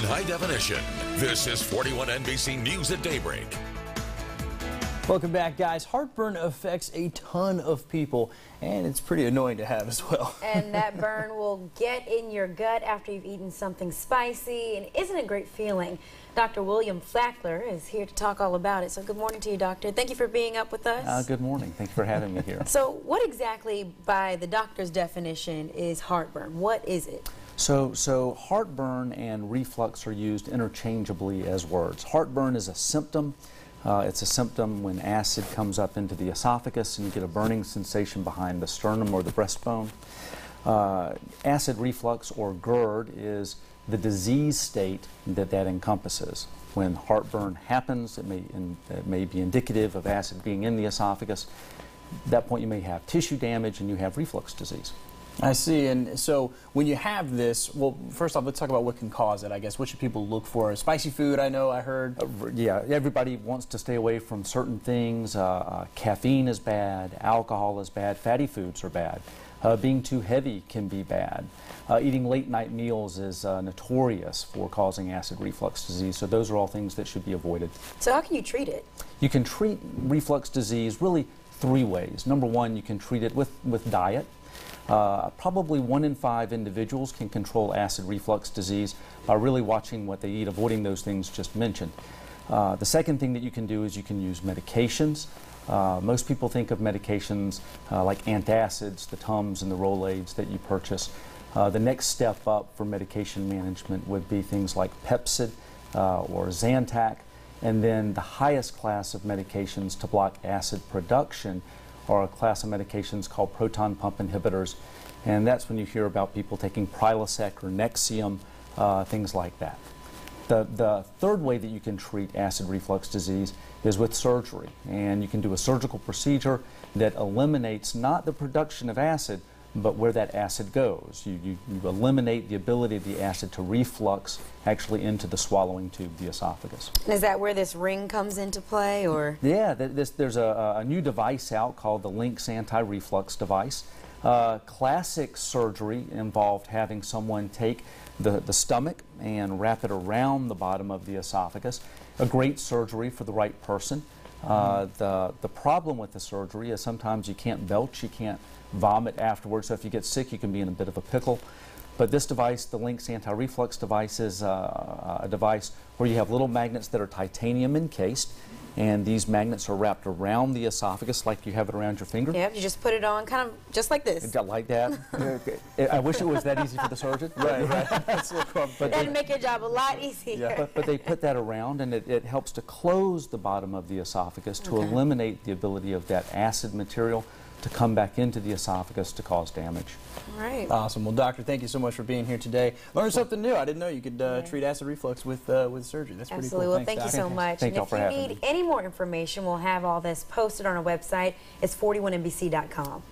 high definition. This is 41 NBC News at Daybreak. Welcome back, guys. Heartburn affects a ton of people, and it's pretty annoying to have as well. And that burn will get in your gut after you've eaten something spicy, and isn't a great feeling. Dr. William Fackler is here to talk all about it. So good morning to you, doctor. Thank you for being up with us. Good morning. Thank you for having me here. So what exactly, by the doctor's definition, is heartburn? What is it? So heartburn and reflux are used interchangeably as words. Heartburn is a symptom. It's a symptom when acid comes up into the esophagus and you get a burning sensation behind the sternum or the breastbone. Acid reflux, or GERD, is the disease state that encompasses. When heartburn happens, it may be indicative of acid being in the esophagus. At that point you may have tissue damage and you have reflux disease. I see. And so when you have this, well, first off, let's talk about what can cause it, I guess. What should people look for? Spicy food, I heard. Yeah, everybody wants to stay away from certain things. Caffeine is bad, alcohol is bad, fatty foods are bad. Being too heavy can be bad. Eating late night meals is notorious for causing acid reflux disease, so those are all things that should be avoided. So how can you treat it? You can treat reflux disease really three ways. Number one, you can treat it with diet. Probably 1 in 5 individuals can control acid reflux disease by really watching what they eat, avoiding those things just mentioned. The second thing that you can do is you can use medications. Most people think of medications like antacids, the Tums and the Rolaids that you purchase. The next step up for medication management would be things like Pepcid or Zantac, and then the highest class of medications to block acid production are a class of medications called proton pump inhibitors, and that's when you hear about people taking Prilosec or Nexium, things like that. The third way that you can treat acid reflux disease is with surgery, and you can do a surgical procedure that eliminates not the production of acid, but where that acid goes. You eliminate the ability of the acid to reflux actually into the swallowing tube, the esophagus. Is that where this ring comes into play, or? Yeah, there's a new device out called the Lynx anti-reflux device. Classic surgery involved having someone take the stomach and wrap it around the bottom of the esophagus. A great surgery for the right person. The problem with the surgery is sometimes you can't belch, you can't vomit afterwards, so if you get sick you can be in a bit of a pickle. But this device, the Lynx anti-reflux device, is a device where you have little magnets that are titanium encased, and these magnets are wrapped around the esophagus like you have it around your finger. Yep, you just put it on kind of just like this. Like that. I wish it was that easy for the surgeon. Right. That'd make your job a lot easier. Yeah. But they put that around, and it helps to close the bottom of the esophagus to eliminate the ability of that acid material to come back into the esophagus to cause damage. All right. Awesome. Well, doctor, thank you so much for being here today. Learned something new. I didn't know you could treat acid reflux with surgery. That's pretty cool. Well, thank you so much. Thank y'all for having me. If you need any more information, we'll have all this posted on our website. It's 41NBC.com.